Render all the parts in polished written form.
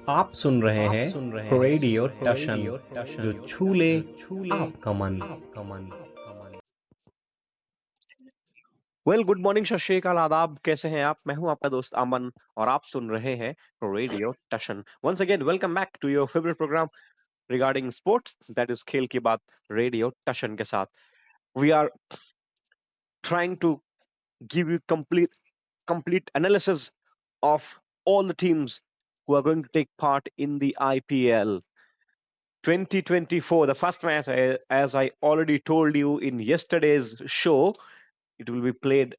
आप सुन रहे हैं रेडियो टशन, जो छू ले आपका मन। गुड मॉर्निंग, सत श्री अकाल, आदाब। कैसे हैं आप? मैं हूं आपका दोस्त अमन और आप सुन रहे हैं radio Tashan. Once again welcome back to your favourite programme regarding sports, that is खेल की बात, रेडियो टशन के साथ। We are trying to give you complete analysis of all the teams who are going to take part in the IPL 2024. The first match, as I already told you in yesterday's show, it will be played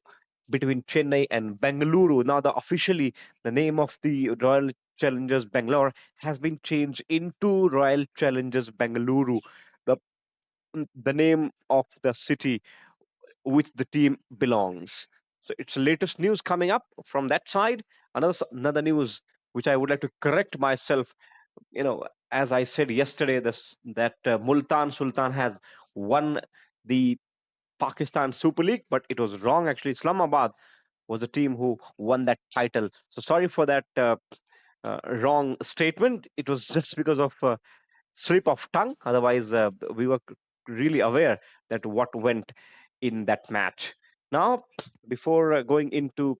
between Chennai and Bengaluru. Now, officially, the name of the Royal Challengers Bangalore has been changed into Royal Challengers Bengaluru, the, the name of the city which the team belongs. So it's the latest news coming up from that side. Another news which I would like to correct myself. As I said yesterday, that Multan Sultan has won the Pakistan Super League, but it was wrong. Actually, Islamabad was the team who won that title. So sorry for that wrong statement. It was just because of slip of tongue. Otherwise, we were really aware that what went in that match. Now, before going into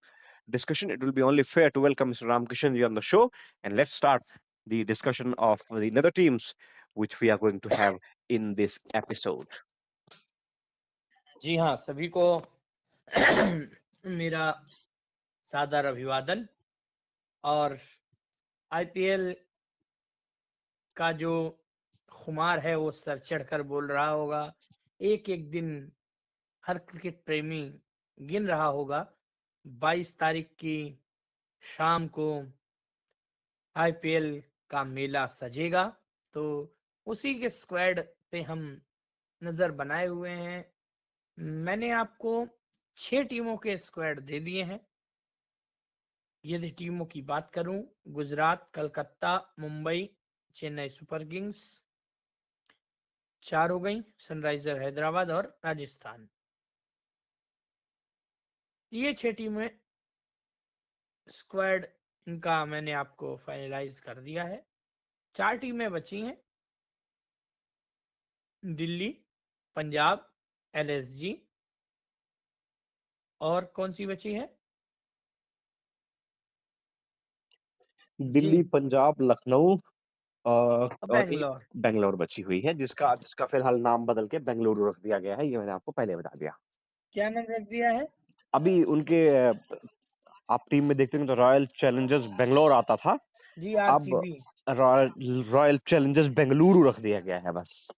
discussion, it will be only fair to welcome Mr. Ramkishan ji on the show, and let's start the discussion of the other teams which we are going to have in this episode. जी हाँ, सभी को मेरा सादर अभिवादन। और IPL का जो खुमार है वो सर चढ़कर बोल रहा होगा। एक एक दिन हर क्रिकेट प्रेमी गिन रहा होगा। 22 तारीख की शाम को आईपीएल का मेला सजेगा, तो उसी के स्क्वाड पे हम नजर बनाए हुए हैं। मैंने आपको 6 टीमों के स्क्वाड दे दिए हैं। यदि टीमों की बात करूं, गुजरात, कलकत्ता, मुंबई, चेन्नई सुपर किंग्स 4 हो गई, सनराइजर हैदराबाद और राजस्थान। ये 6 टीमें स्क्वाड इनका मैंने आपको फाइनलाइज कर दिया है। 4 टीमें बची हैं, दिल्ली, पंजाब, एलएसजी, और कौन सी बची है? दिल्ली, पंजाब, लखनऊ और बैंगलोर। बेंगलोर बची हुई है, जिसका फिलहाल नाम बदल के बेंगलुरु रख दिया गया है। ये मैंने आपको पहले बता दिया। क्या नाम रख दिया है? अभी उनके आप टीम में देखते हैं तो रॉयल चैलेंजर्स बेंगलोर आता था, जी, अब आरसीबी रॉयल चैलेंजर्स बेंगलुरु रख दिया गया है। बस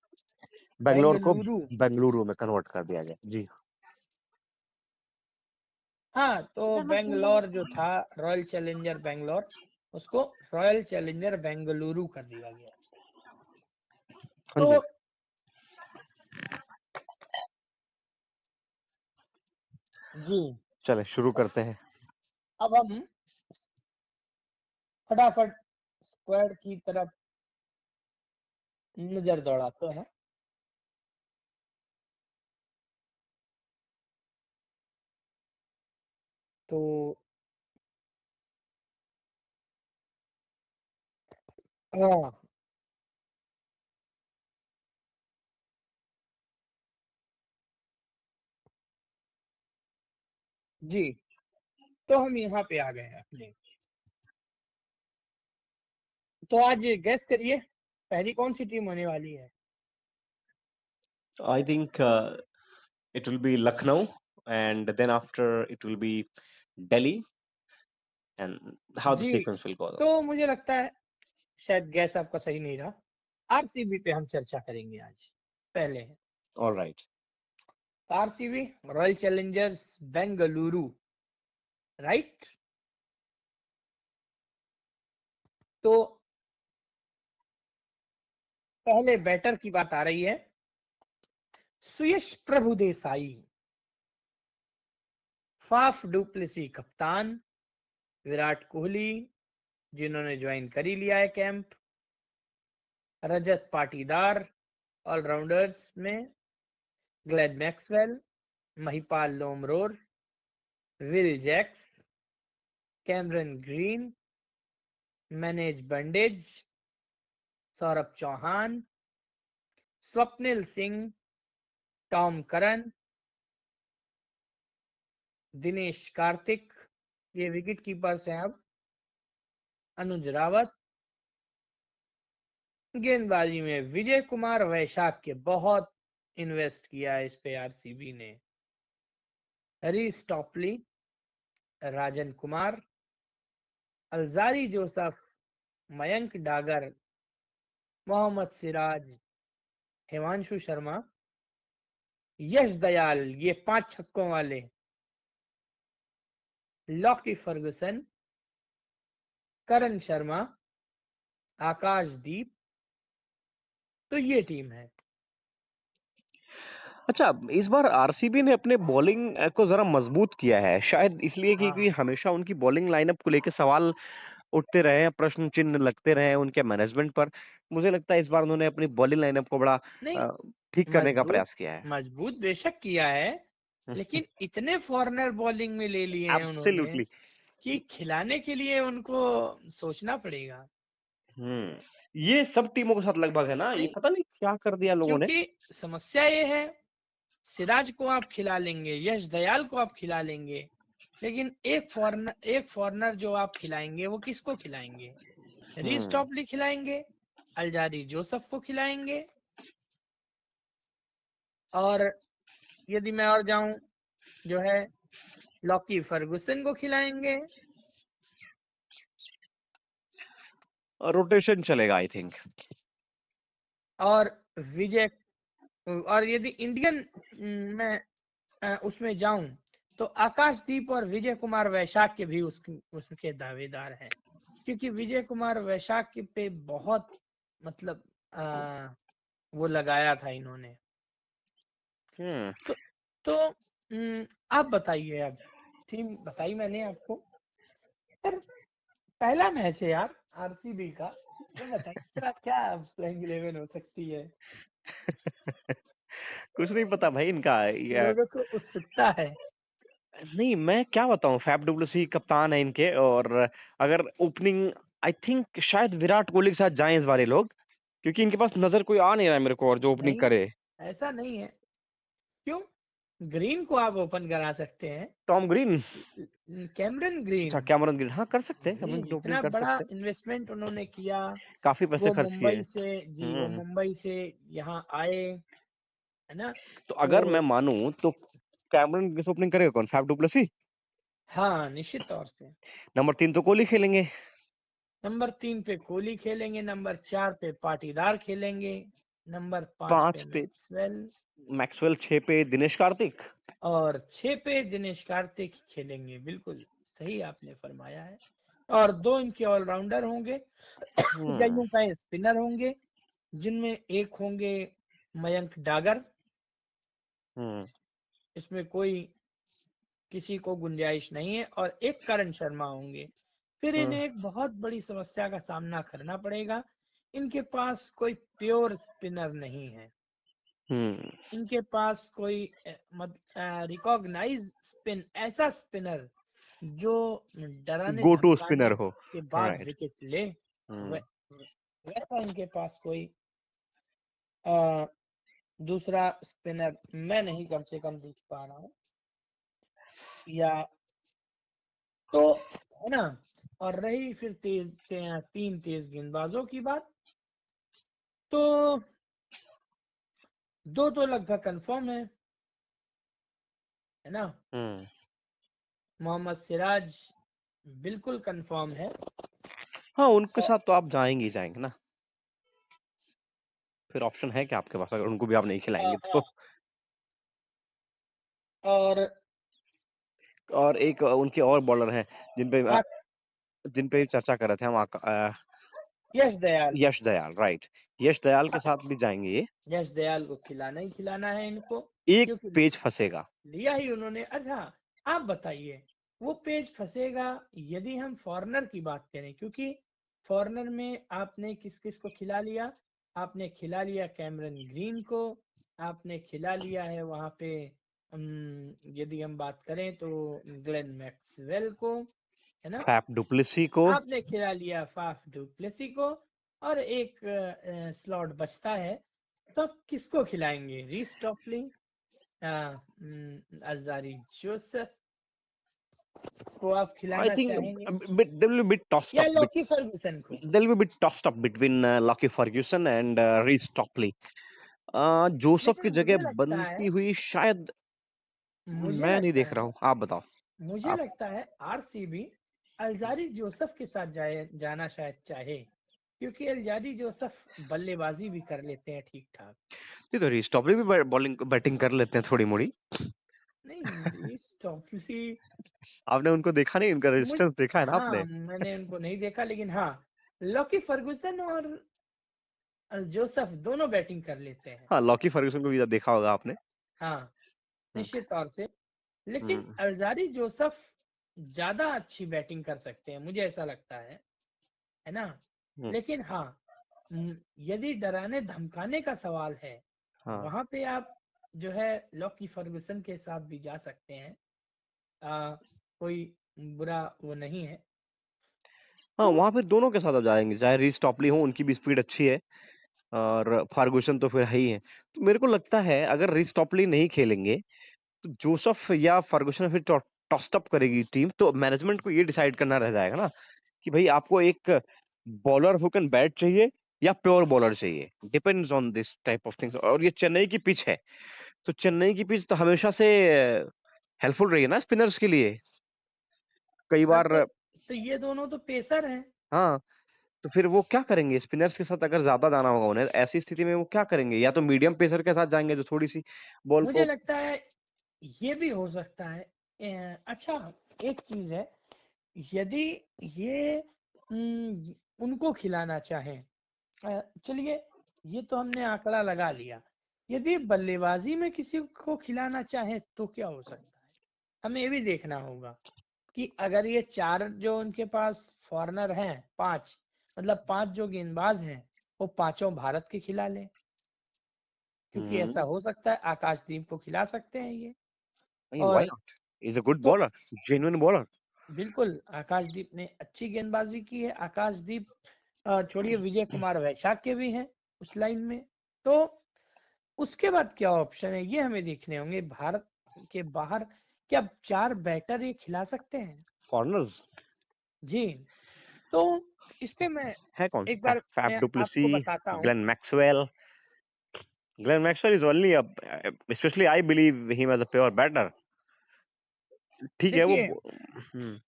बेंगलोर को बेंगलुरु में कन्वर्ट कर दिया गया। जी हाँ, तो बेंगलोर जो था रॉयल चैलेंजर बेंगलोर, उसको रॉयल चैलेंजर बेंगलुरु कर दिया गया। हाँ तो जी चले शुरू करते हैं। अब हम फटाफट स्क्वाड की तरफ नजर दौड़ाते हैं। तो हाँ जी, तो हम यहाँ पे आ गए हैं अपने। तो आज गैस करिए, पहली कौन सी टीम होने वाली है? I think it will be Lucknow, and then after it will be Delhi, and how the G, sequence will go. तो मुझे लगता है शायद गैस आपका सही नहीं रहा। आरसीबी पे हम चर्चा करेंगे आज पहले। All right. RCB, Royal Challengers Bengaluru, right. तो पहले बैटर की बात आ रही है, सुयश प्रभु देसाई, फाफ डुप्लेसी कप्तान, विराट कोहली जिन्होंने ज्वाइन कर ही लिया है कैंप, रजत पाटीदार ऑलराउंडर्स में, Glenn Maxwell, Mahipal Lomror, Will Jacks, Cameron Green, Manoj Bhandage, Saurabh Chauhan, Swapnil Singh, Tom Curran, Dinesh Karthik, ये विकेट कीपर्स हैं अब। अनुज रावत, गेंदबाजी में विजय कुमार वैशाख के बहुत इन्वेस्ट किया है इस पे आरसीबी ने। Harish Topley, Rajan Kumar, Alzarri Joseph, Mayank Dagar, Mohammad Siraj, Himanshu Sharma, यश दयाल, ये 5 छक्कों वाले, लॉकी फर्गुसन, करण शर्मा, आकाशदीप। तो ये टीम है। अच्छा, इस बार आरसीबी ने अपने बॉलिंग को जरा मजबूत किया है, शायद इसलिए क्योंकि हाँ, हमेशा उनकी बॉलिंग लाइनअप को लेकर सवाल उठते रहे हैं, प्रश्न चिन्ह लगते रहे हैं उनके मैनेजमेंट पर। मुझे लगता है इस बार उन्होंने अपनी बॉलिंग लाइनअप को बड़ा नहीं, ठीक करने का मजबूत प्रयास किया है। मजबूत बेशक किया है, लेकिन इतने फॉरनर बॉलिंग में ले लिए हैं उन्होंने एब्सोल्युटली। कि खिलाने के लिए उनको सोचना पड़ेगा। ये सब टीमों के साथ लगभग है ना, ये नहीं, पता नहीं क्या कर दिया लोगों ने। क्योंकि समस्या ये है, सिराज को आप खिला लेंगे, यश दयाल को आप खिला लेंगे, लेकिन एक फॉरनर जो आप खिलाएंगे वो किसको खिलाएंगे? रीस हम्म टॉपली खिलाएंगे, अलजारी जोसफ को खिलाएंगे, और यदि मैं और जाऊं जो है लॉकी फर्गुसन को खिलाएंगे। रोटेशन चलेगा आई थिंक। और विजय, और यदि इंडियन में उसमें जाऊं तो आकाशदीप और विजय कुमार वैशाख के भी उसके दावेदार हैं, क्योंकि विजय कुमार वैशाख के पे बहुत मतलब वो लगाया था इन्होंने। हम्म तो आप बताइए, अब टीम बताई मैंने आपको, पर पहला मैच है यार आरसीबी का, तो बताइए जरा क्या प्लेइंग 11 हो सकती है। कुछ नहीं पता भाई इनका लोगों को उत्सुकता है। नहीं, मैं क्या बताऊं, फैफ डुप्लेसी कप्तान है इनके, और अगर ओपनिंग, आई थिंक शायद विराट कोहली के साथ जाएं इस बार ये लोग, क्योंकि इनके पास नजर कोई आ नहीं रहा है मेरे को और जो ओपनिंग नहीं, करे। ऐसा नहीं है। क्यों? ग्रीन को आप ओपन करा सकते हैं, टॉम ग्रीन। Cameron green. अच्छा, कैमरन ग्रीन, हाँ कर सकते हैं, जी, कैमरन ग्रीन ओपनिंग इतना कर बड़ा सकते हैं। इन्वेस्टमेंट उन्होंने किया। काफी पैसे वो खर्च किए। मुंबई से, जी वो हम्म मुंबई से यहाँ आए, है ना? तो तो अगर मैं मानूं तो कैमरन ग्रीन से ओपनिंग करेगा कौन, फैफ डुप्लेसी। हाँ, निश्चित तौर से। नंबर 3 तो कोहली खेलेंगे। नंबर 3 पे कोहली खेलेंगे, नंबर 4 पे पाटीदार खेलेंगे, नंबर 5 पे 5 पे मैक्सवेल, मैक्सवेल, 6 पे दिनेश कार्तिक। और 6 पे दिनेश कार्तिक खेलेंगे। बिल्कुल सही आपने फरमाया है। और 2 इनके ऑलराउंडर होंगे या हम्म यूं कहें स्पिनर होंगे, जिनमें एक होंगे मयंक डागर, हम्म इसमें कोई किसी को गुंजाइश नहीं है, और एक करण शर्मा होंगे। फिर हम्म इन्हें एक बहुत बड़ी समस्या का सामना करना पड़ेगा, इनके पास कोई प्योर स्पिनर नहीं है। हम्म इनके पास कोई रिकॉग्नाइज स्पिन, ऐसा स्पिनर जो डराने गो टू धमकाने स्पिनर हो। के बाद राइट। विकेट ले, हम्म वै, वैसा इनके पास कोई अ, दूसरा स्पिनर मैं नहीं कम से कम देख पा रहा हूँ, या तो, है ना? और रही फिर तीन तेज गेंदबाजों की बात, तो 2 तो लगभग कंफर्म है ना? हम्म मोहम्मद सिराज बिल्कुल कंफर्म है। हाँ, उनके औ- साथ तो आप जाएंगे ही जाएंगे ना, फिर ऑप्शन है क्या आपके पास अगर उनको भी आप नहीं खिलाएंगे तो। हाँ, और और एक उनके और बॉलर हैं आ, जिन पे चर्चा कर रहे थे हम, यश दयाल, यश दयाल, राइट। यश दयाल के साथ भी जाएंगे ये। यश दयाल को खिलाना ही खिलाना है इनको, एक क्योंकि पेज फंसेगा। लिया ही उन्होंने। अच्छा, आप बताइए, वो पेज फंसेगा यदि हम फॉरेनर की बात करें, क्योंकि फॉरेनर में आपने किस किस को खिला लिया? आपने खिला लिया कैमरन ग्रीन को, आपने खिला लिया है वहां पे यदि हम बात करें तो ग्लेन मैक्सवेल को, है ना। फैफ डुप्लेसी को आपने खिला लिया फाफ डुप्लेसी को और एक स्लॉट बचता है, तो आप किसको खिलाएंगे? रीस टॉपली, अल्जारी जोसेफ को आप I खिलाना think चाहेंगे they will be tossed या up. लॉकी फर्गूसन को? They'll be tossed up between Lockie Ferguson and Reece Topley. Joseph की लेकिन जगह मुझे लगता बनती है हुई शायद मुझे मैं नहीं लगता देख रहा है हूँ, आप बताओ। मुझे आप लगता है आरसीबी अल्जारी जोसेफ के साथ जाना शायद चाहे, क्योंकि अल्जारी जोसेफ बल्लेबाजी भी कर लेते हैं ठीक ठाक। नहीं तो रीस टॉपली भी बॉलिंग बैटिंग कर लेते हैं थोड़ी मोड़ी। नहीं, रीस टॉपली आपने उनको देखा नहीं, उनका मुझ रेजिस्टेंस देखा है ना आपने? हाँ, मैंने उनको नहीं देखा, लेकिन हाँ, लॉकी फर्गूसन और जोसेफ दोनों बैटिंग कर लेते हैं। हाँ, लॉकी फर्ग्यूसन को भी देखा होगा आपने। हाँ, हम्म, निश्चित तौर से। लेकिन हम्म, अल्जारी जोसेफ ज्यादा अच्छी बैटिंग कर सकते हैं, मुझे ऐसा लगता है ना। हम्म, लेकिन हाँ, यदि डराने धमकाने का सवाल है, हाँ वहां पे आप जो है लॉकी फर्गूसन के साथ भी जा सकते हैं। कोई बुरा वो नहीं है। हाँ, तो वहां पे दोनों के साथ आप जाएंगे, चाहे रीस टॉपली हो, उनकी भी स्पीड अच्छी है, और फर्गूसन तो फिर है ही है। तो मेरे को लगता है अगर रीस टॉपली नहीं खेलेंगे तो जोसेफ या फर्गूसन फिर टॉस्ट अप करेगी टीम, तो मैनेजमेंट को ये डिसाइड करना रह जाएगा ना कि भाई आपको एक बॉलर हु कैन बैट चाहिए या प्योर बॉलर चाहिए। Depends on this type of things. और ये चेन्नई की पिच है, तो चेन्नई की पिच तो हमेशा से हेल्पफुल रही है ना स्पिनर्स के लिए, कई हाँ, बार। तो ये दोनों तो पेसर हैं। हाँ, तो फिर वो क्या करेंगे स्पिनर्स के साथ? अगर ज्यादा जाना होगा उन्हें, ऐसी स्थिति में वो क्या करेंगे? या तो मीडियम पेसर के साथ जाएंगे जो थोड़ी सी बॉल मुझे को। लगता है ये भी हो सकता है। अच्छा, एक चीज है, यदि ये उनको खिलाना चाहें, चलिए ये तो हमने आंकड़ा लगा लिया, यदि बल्लेबाजी में किसी को खिलाना चाहे तो क्या हो सकता है? हमें ये भी देखना होगा कि अगर ये 4 जो उनके पास फॉरनर हैं, 5 मतलब 5 जो गेंदबाज हैं, वो पांचों भारत के खिला लें, क्योंकि ऐसा हम्म, हो सकता है आकाशदीप को खिला सकते हैं ये। व्हाई और नॉट, इज अ गुड तो बॉलर, जेन्युइन बॉलर। बिल्कुल आकाशदीप ने अच्छी गेंदबाजी की है। आकाशदीप छोड़िए, विजय कुमार वैशाख के भी हैं उस लाइन में। तो उसके बाद क्या ऑप्शन है, ये हमें देखने होंगे। भारत के बाहर क्या 4 बैटर ये खिला सकते हैं? फॉरनर्स जी, तो इस पे मैं है कौन? एक बार फैफ मैं डुप्लेसी, आपको बताता हूँ। Glenn Maxwell. Glenn Maxwell is only especially I believe him as a pure batter. ठीक है वो। देखिए, हम्म,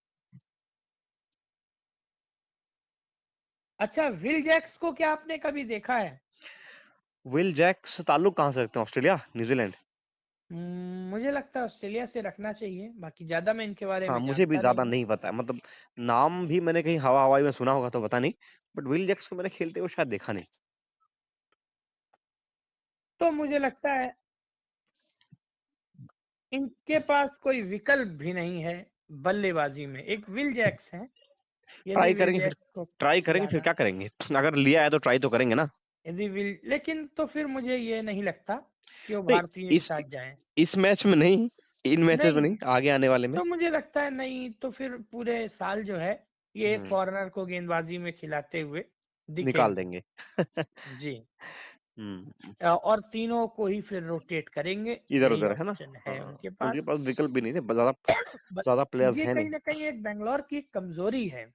अच्छा, विल जैक्स को क्या आपने कभी देखा है? विल जैक्स ताल्लुक कहाँ से रखते हैं? Australia, New Zealand? मुझे लगता है ऑस्ट्रेलिया से रखना चाहिए, बाकी ज्यादा मैं इनके बारे हाँ, में मुझे भी जानता ज्यादा नहीं हूँ। नहीं पता है, मतलब नाम भी मैंने कहीं हवा हवाई में सुना होगा तो पता नहीं, बट विल जैक्स को मैंने खेलते हुए शायद देखा नहीं। तो मुझे लगता है इनके पास कोई विकल्प भी नहीं है बल्लेबाजी में, एक विल जैक्स है। यदि ट्राई विल करेंगे फिर, जैक्स को ट्राई करेंगे फिर खिलाना, क्या करेंगे? अगर लिया है तो ट्राई तो करेंगे ना। यदि विल, लेकिन तो फिर मुझे ये नहीं लगता कि वो नहीं, भारतीय के इस साथ जाएं। इस मैच में नहीं, इन मैचेस में नहीं, नहीं, आगे आने वाले में। तो मुझे लगता है नहीं, तो फिर पूरे साल जो है ये एक हम्म, फॉरेनर को गेंदबाजी में खिलाते हुए निकाल दिखेंगे। देंगे। जी, हम्म, और तीनों को ही फिर रोटेट करेंगे, इधर यही उधर है ना। ऑप्शन है हाँ, उनके उनके पास। पास विकल्प भी नहीं थे, ज्यादा बट ज्यादा प्लेयर्स ये है कहीं नहीं। ना कहीं एक बेंगलोर की कमजोरी है।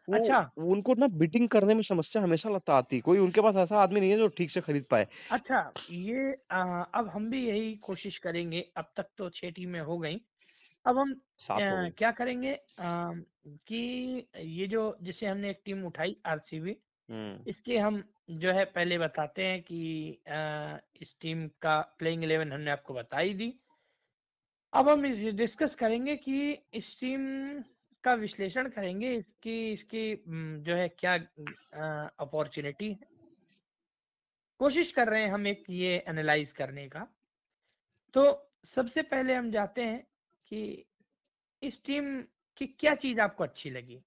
वो अच्छा, उनको ना बिटिंग करने में समस्या हमेशा लगता आती, कोई उनके पास ऐसा आदमी नहीं है जो ठीक से खरीद पाए। अच्छा, ये अब हम भी यही कोशिश करेंगे। अब तक तो 6 टीमें हो गई, अब हम 7 हो गई। क्या करेंगे, कि ये जो जिसे हमने एक टीम उठाई आरसीबी, हम्म, इसके हम जो है पहले बताते हैं कि इस टीम का प्लेइंग 11 हमने आपको बताई दी। अब हम डिस्कस करेंगे कि इस टीम का विश्लेषण करेंगे, इसकी इसकी जो है क्या अपॉर्चुनिटी है। कोशिश कर रहे हैं हम एक ये एनालाइज करने का। तो सबसे पहले हम जाते हैं कि इस टीम की क्या चीज आपको अच्छी लगी?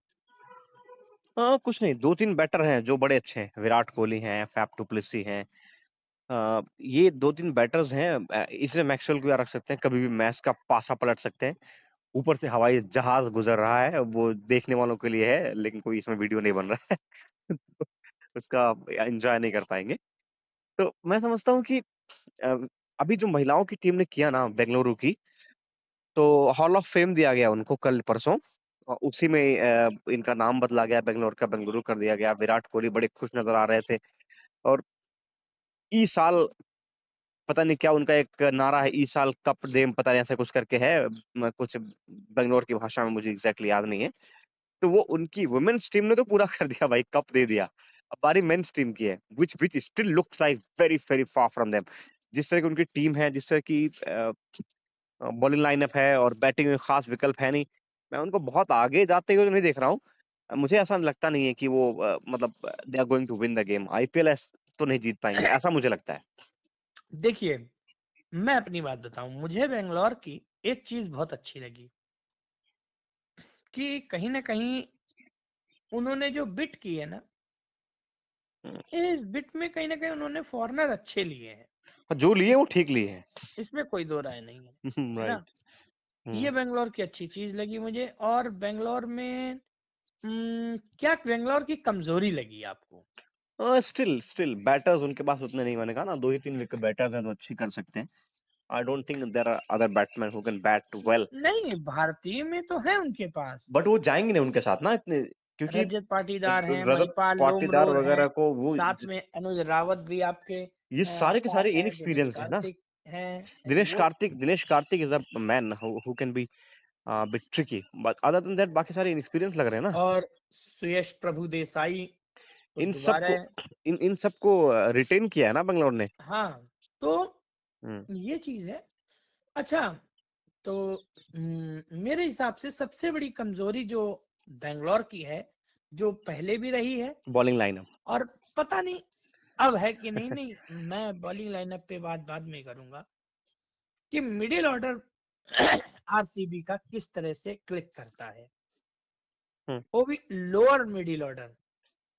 हाँ कुछ नहीं, 2-3 बैटर हैं जो बड़े अच्छे हैं, विराट कोहली हैं, फैफ डुप्लेसी हैं। ये 2-3 बैटर्स हैं, इसमें मैक्सवेल को भी रख सकते हैं, कभी भी मैच का पासा पलट सकते हैं। ऊपर से हवाई जहाज गुजर रहा है, वो देखने वालों के लिए है, लेकिन कोई इसमें वीडियो नहीं बन रहा है। तो उसका एंजॉय नहीं कर पाएंगे। तो मैं समझता हूँ कि अ, अभी जो महिलाओं की टीम ने किया ना बेंगलुरु की, तो हॉल ऑफ फेम दिया गया उनको कल परसों, और उसी में इनका नाम बदला गया, बेंगलोर का बेंगलुरु कर दिया गया। विराट कोहली बड़े खुश नजर आ रहे थे, और ई साल पता नहीं क्या उनका एक नारा है, ई साल कप देम, पता नहीं ऐसा कुछ करके है, कुछ बेंगलोर की भाषा में, मुझे एग्जैक्टली याद नहीं है। तो वो उनकी वुमेन्स टीम ने तो पूरा कर दिया भाई, कप दे दिया। अब बारी मेंस टीम की है, which still looks like very very far from them. जिस तरह की उनकी टीम है, जिस तरह की बॉलिंग लाइनअप है, और बैटिंग में खास विकल्प है नहीं, मैं उनको बहुत आगे जाते हुए तो नहीं देख रहा हूँ। मुझे ऐसा लगता नहीं है कि वो मतलब they are going to win the game. IPL तो नहीं जीत पाएंगे, ऐसा मुझे लगता है। देखिए, मैं अपनी बात बताऊं, मुझे बेंगलोर की एक चीज बहुत अच्छी लगी कि कहीं ना कहीं उन्होंने जो बिट की है ना, हम्म, इस बिट में कहीं ना कहीं उन्होंने फॉरेनर अच्छे लिए हैं। जो लिए वो ठीक लिए हैं। इसमें कोई दो राय नहीं है ना। राइट। ये बेंगलोर की अच्छी चीज लगी मुझे। और बेंगलोर में क्या बेंगलोर की कमजोरी लगी आपको? स्टिल स्टिल बैटर्स उनके पास उतने नहीं, मैंने कहा ना, 2 ही 3 विकेट बैटर्स हैं, तो अच्छी कर सकते हैं। I don't think there are other batsman who can bat well. नहीं, भारतीय में तो है उनके पास। बट वो जाएंगे नहीं उनके साथ ना इतने, क्योंकि रजत पाटीदार हैं, रजत महिपाल पाटीदार लोमरोर हैं, वगैरह को वो साथ में अनुज रावत भी आपके ये सारे के साथ सारे हैं, दिनेश इनएक्सपीरियंस है ना। कार्तिक हैं दिनेश वो। Kartik, is a man who can be bit tricky, but other than that बाकी सारे इनएक्सपीरियंस लग रहे हैं ना। और सुयश प्रभु देसाई तो इन दोबारा सबको है। इन सबको रिटेन किया है ना बेंगलोर ने। हाँ, तो हम्म, ये चीज है। अच्छा, तो मेरे हिसाब से सबसे बड़ी कमजोरी जो बेंगलोर की है, जो पहले भी रही है बॉलिंग लाइनअप। और पता नहीं अब है कि नहीं, मैं बॉलिंग लाइनअप पे बात बाद में करूंगा, कि मिडिल ऑर्डर आरसीबी का किस तरह से क्लिक करता है, वो भी लोअर मिडिल ऑर्डर।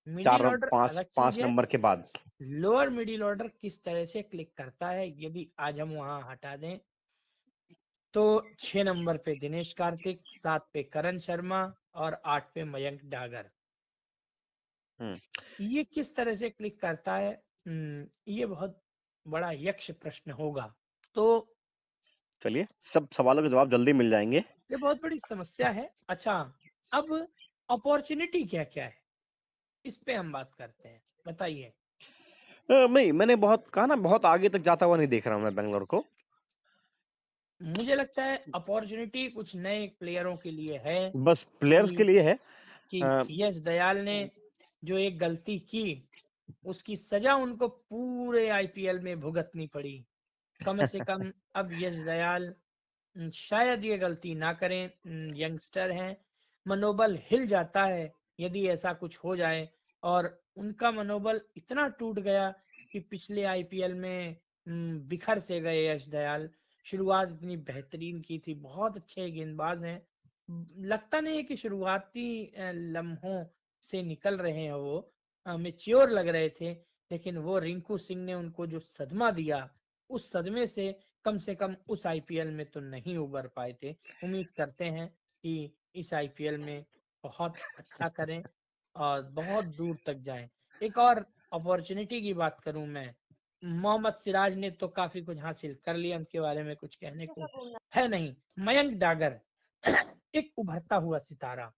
मिडिल चार ऑर्डर पांच अलग चीज पांच है, नंबर के बाद। लोअर मिडिल ऑर्डर किस तरह से क्लिक करता है, यदि आज हम वहां हटा दें तो 6 नंबर पे दिनेश कार्तिक, 7 पे करण शर्मा और 8 पे मयंक डागर। हम्म, ये किस तरह से क्लिक करता है, ये बहुत बड़ा यक्ष प्रश्न होगा। तो चलिए, सब सवालों के जवाब जल्दी मिल जाएंगे। ये बहुत बड़ी समस्या है। अच्छा, अब अपॉर्चुनिटी क्या क्या है, इस पे हम बात करते हैं, बताइए। नहीं, मैंने बहुत कहा ना, बहुत आगे तक जाता हुआ नहीं देख रहा हूँ मैं बेंगलोर को। मुझे लगता है अपॉर्चुनिटी कुछ नए प्लेयरों के लिए है, बस प्लेयर्स के कि लिए है। कि अ, यश दयाल ने जो एक गलती की, उसकी सजा उनको पूरे आईपीएल में भुगतनी पड़ी। कम से कम अब यश दयाल शायद ये गलती ना करें। यंगस्टर हैं, मनोबल हिल जाता है यदि ऐसा कुछ हो जाए। और उनका मनोबल इतना टूट गया कि पिछले आईपीएल में बिखर से गए यश दयाल। शुरुआत इतनी बेहतरीन की थी, बहुत अच्छे गेंदबाज हैं। लगता नहीं है कि शुरुआती लम्हों से निकल रहे हैं, वो मेच्योर लग रहे थे। लेकिन वो रिंकू सिंह ने उनको जो सदमा दिया, उस सदमे से कम उस आईपीएल में तो नहीं उबर पाए थे। उम्मीद करते हैं कि इस आईपीएल में बहुत अच्छा करें और बहुत दूर तक जाएं। एक और अपॉर्चुनिटी की बात करूं मैं, मोहम्मद सिराज ने तो काफी कुछ हासिल कर लिया, उनके बारे में कुछ कहने को है नहीं। मयंक डागर एक उभरता हुआ सितारा,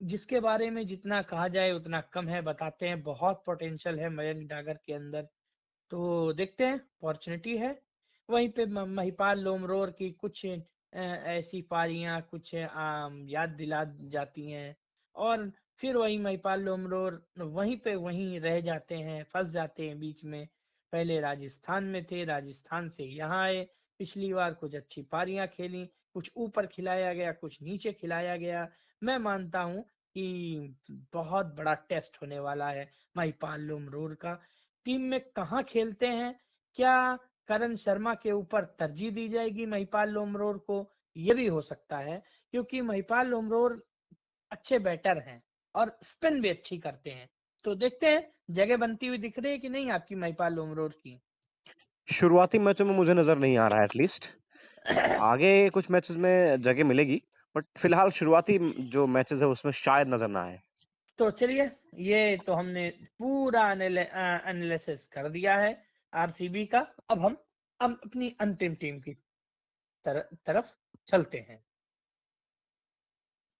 जिसके बारे में जितना कहा जाए उतना कम है। बताते हैं बहुत पोटेंशियल है मयंक डागर के अंदर, तो देखते हैं, अपॉर्चुनिटी है। वहीं पे महिपाल लोमरोर की कुछ ऐसी पारियां कुछ याद दिला जाती हैं, और फिर वही महिपाल लोमरोर वहीं पे वहीं रह जाते हैं, फंस जाते हैं बीच में। पहले राजस्थान में थे, राजस्थान से यहाँ आए, पिछली बार कुछ अच्छी पारियां खेली, कुछ ऊपर खिलाया गया, कुछ नीचे खिलाया गया। मैं मानता हूं कि बहुत बड़ा टेस्ट होने वाला है महिपाल लोमरोर का। टीम में कहाँ खेलते हैं, क्या करण शर्मा के ऊपर तरजीह दी जाएगी महिपाल लोमरोर को? ये भी हो सकता है, क्योंकि महिपाल लोमरोर अच्छे बैटर हैं और स्पिन भी अच्छी करते हैं। तो देखते हैं, जगह बनती हुई दिख रही है कि नहीं आपकी महिपाल लोमरोर की? शुरुआती मैचों में मुझे नजर नहीं आ रहा है एटलीस्ट। आगे कुछ मैचेस में जगह मिलेगी, बट फिलहाल शुरुआती जो मैचेस है उसमें शायद नजर ना आए। तो चलिए, ये तो हमने पूरा एनालिसिस कर दिया है आरसीबी का। अब हम अपनी अंतिम टीम की तरफ चलते हैं।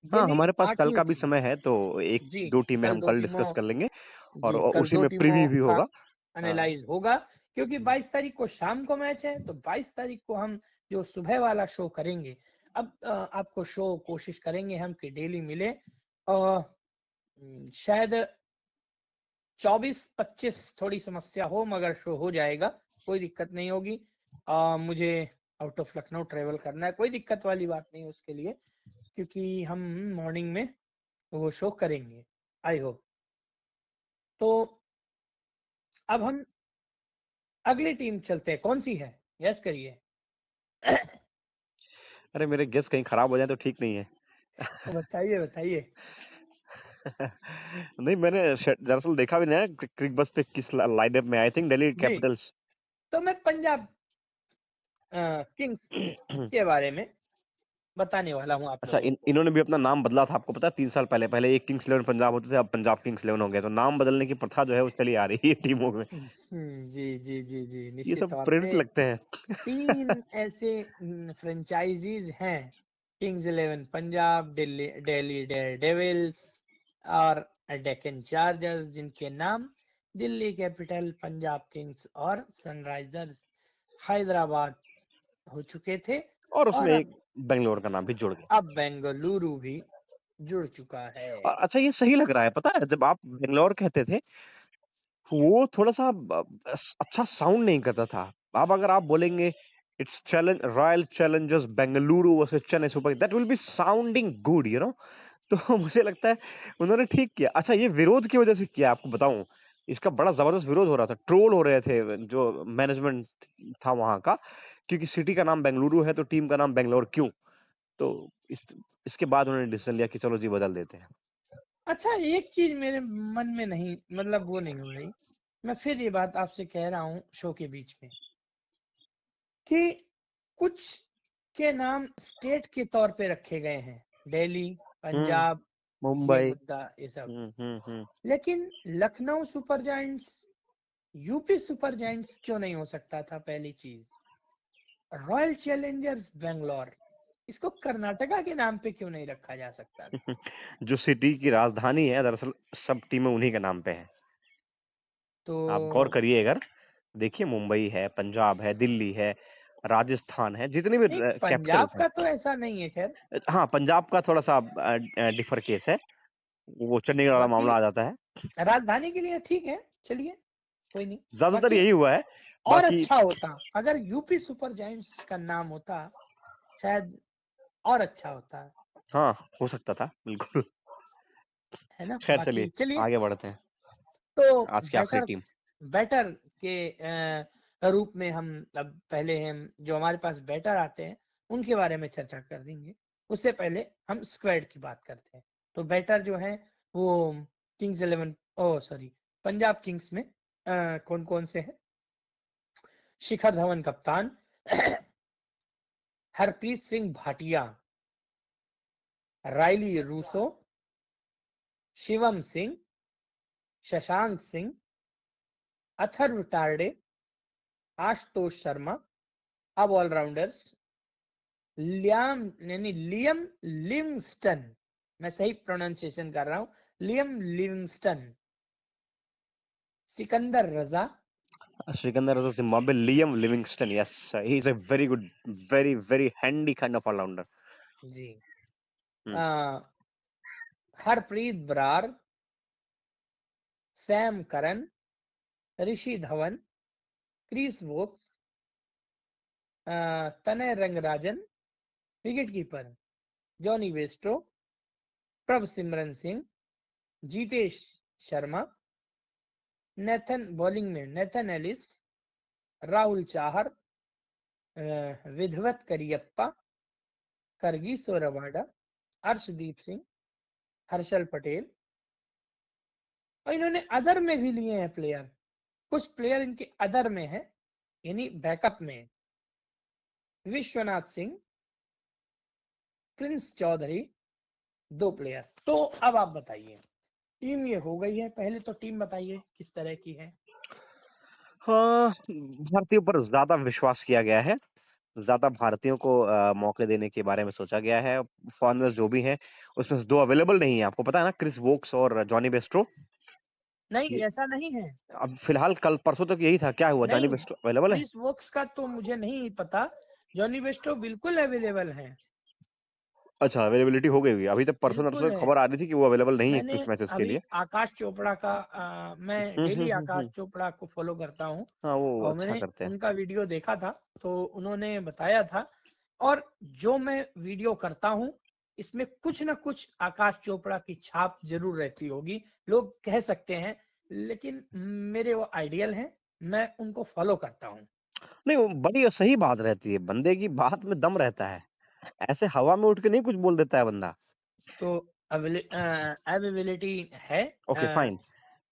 हाँ, यानी हमारे पास कल 8वीं का भी टीम। समय है, तो एक जी, दो टीमें कल हम दो कल टीमों डिस्कस कर लेंगे और जी, कल उसी दो में टीमों प्रीव्यू भी का होगा। हाँ। एनालाइज होगा, क्योंकि 22 तारीख को शाम को मैच है, तो 22 तारीख को हम जो सुबह वाला शो करेंगे, अब आपको शो कोशिश करेंगे हम कि डेली मिले। शायद 24-25 थोड़ी समस्या हो, मगर शो हो जाएगा, कोई दिक्कत नहीं होगी। मुझे आउट ऑफ लखनऊ ट्रेवल करना है, कोई दिक्कत वाली बात नहीं है उसके लिए, क्योंकि हम मॉर्निंग में वो शो करेंगे, आई होप। तो अब हम अगली टीम चलते हैं, कौन सी है, यस करिए। अरे मेरे गेस कहीं खराब हो जाए तो ठीक नहीं है। बताइए बताइए। नहीं, मैंने दरअसल देखा भी नहीं है क्रिक बस पे किस लाइनअप में। I think Delhi ji, Capitals. तो मैं पंजाब किंग्स के बारे में बताने वाला हूँ आप अच्छा, लोगों को। इन्होंने भी अपना नाम बदला था, आपको पता है? 3 साल पहले पहले एक किंग्स 11 पंजाब होते थे, अब पंजाब किंग्स 11 हो गया। तो नाम बदलने की प्रथा जो है वो चली आ रही है टीमों में। जी जी जी जी, ये निश्चित सब तौर पे प्रेरित लगते हैं। 3 ऐसे फ्रेंचाइजीज हैं, किंग्स 11 पंजाब, दिल्ली दिल्ली डेयरडेविल्स और डेक्कन चार्जर्स, जिनके नाम दिल्ली कैपिटल, पंजाब किंग्स और सनराइजर्स हैदराबाद हो चुके थे, और और उसमें एक बेंगलोर का नाम भी जुड़ गया। अब बेंगलुरु भी जुड़ चुका है। और अच्छा, ये सही लग रहा है, पता है? जब आप बेंगलोर कहते थे, वो थोड़ा-सा अच्छा साउंड नहीं करता था। अब अगर आप बोलेंगे it's challenge royal Challengers Bengaluru versus Chennai super, that will B sounding good, तो मुझे लगता है उन्होंने ठीक किया। अच्छा, ये विरोध की वजह से किया, आपको बताऊँ, इसका बड़ा ज़बरदस्त विरोध हो रहा था। ट्रोल हो रहे थे जो मैनेजमेंट था वहाँ का, क्योंकि सिटी का नाम बेंगलुरु है तो टीम का नाम बेंगलोर क्यों? तो इसके बाद उन्होंने डिसीजन लिया कि चलो जी बदल देते हैं। अच्छा, एक चीज मेरे मन में नहीं, मतलब वो नहीं हो रही, मैं फिर ये बात आपसे कह रहा हूँ शो के बीच में, कि कुछ के नाम स्टेट के तौर पे रखे गए हैं, दिल्ली, हुँ, पंजाब, ये मुंबई। मुद्दा, ये सब, हुँ। लेकिन Lucknow super giants, UP super giants क्यों नहीं हो सकता था? पहली चीज, रॉयल चैलेंजर्स बेंगलोर, इसको कर्नाटका के नाम पे क्यों नहीं रखा जा सकता था? जो सिटी की राजधानी है, दरअसल सब टीमें उन्हीं के नाम पे हैं। तो आप गौर करिए अगर, देखिए मुंबई है, पंजाब है, दिल्ली है, राजस्थान है, जितने भी नहीं, पंजाब कैपिटल्स हैं। का तो ऐसा नहीं है, खैर। हाँ, पंजाब का थोड़ा-सा डिफर केस है। वो चंडीगढ़ वाला बाकी मामला आ जाता है। राजधानी के लिए ठीक है, चलिए, कोई नहीं। ज़्यादातर बाकी यही हुआ है, और बाकी अच्छा होता अगर यूपी सुपर जायंट्स का नाम होता, शायद और अच्छा होता, हाँ, हो सकता था, बिल्कुल। है ना? खैर बाकी चलिए, चलिए, आगे बढ़ते हैं। तो आज की आखिरी बैटर टीम। बैटर के रूप में हम अब पहले हम जो हमारे पास बैटर आते हैं उनके बारे में चर्चा कर देंगे। उससे पहले हम स्क्वाड की बात करते हैं। तो बैटर जो है वो किंग्स 11, ओ सॉरी, पंजाब किंग्स में कौन कौन से हैं? शिखर धवन कप्तान, हरप्रीत सिंह भाटिया, रायली रूसो, शिवम सिंह, शशांक सिंह, अथर्व टार्डे, आशुतोष शर्मा। अब ऑलराउंडर्स, लियम लिविंगस्टन, मैं सही प्रोनाउंसिएशन कर रहा हूँ, Liam Livingstone, Sikandar Raza. Srikandar is a Zimbabwe. Liam Livingston, yes, he's a very good, very handy kind of all-rounder. जी, Hmm. Harpreet Brar, Sam Curran, Rishi Dhawan, Chris Woakes, Tanay Rangarajan, wicket keeper Jonny वेस्ट्रो, Prabh Simran Singh, Jitesh Sharma, Nathan bowling में Nathan Ellis, Rahul Chahar, Vidwath Kaverappa, Kagiso Rabada, Arshdeep Singh, Harshal Patel. और इन्होंने other में भी लिए हैं player, कुछ प्लेयर इनके अदर में है, यानी बैकअप में। Vishwanath Singh, Prince Chaudhary, 2 player. तो अब आप बताइए, टीम ये हो गई है, पहले तो टीम बताइए किस तरह की है। हाँ, भारतीयों पर ज्यादा विश्वास किया गया है, ज्यादा भारतीयों को मौके देने के बारे में सोचा गया है। फॉरनर्स जो भी हैं उसमें से 2 अवेलेबल नहीं है, आपको पता है ना, क्रिस वोक्स और जॉनी बेस्ट्रो। नहीं, ये ऐसा नहीं है। अब फिलहाल कल परसों तक यही था, क्या हुआ, जॉनी नहीं, बेस्ट्रो अवेलेबल है? क्रिस वोक्स का तो मुझे नहीं पता, जॉनी बेस्टो बिल्कुल अवेलेबल है। अच्छा, अवेलेबिलिटी हो गई हुई है। अभी तक परसों नरसों बिल्कुल है। खबर आ रही थी कि वो अवेलेबल नहीं है मैंने कुछ मैचेस के अभी लिए। आकाश चोपड़ा का मैं डेली आकाश चोपड़ा को फॉलो करता हूँ, हाँ, वो और अच्छा मैंने करते हैं। उनका वीडियो देखा था, तो उन्होंने बताया था। और जो मैं वीडियो करता हूँ, इसमें कुछ ना कुछ आकाश चोपड़ा की छाप जरूर रहती होगी, लोग कह सकते हैं, लेकिन मेरे वो आइडियल हैं, मैं उनको फॉलो करता हूँ। नहीं, वो बड़ी और सही बात रहती है, बंदे की बात में दम रहता है, ऐसे हवा में उठ के नहीं कुछ बोल देता है बंदा। तो अवेलेबिलिटी है। Okay fine.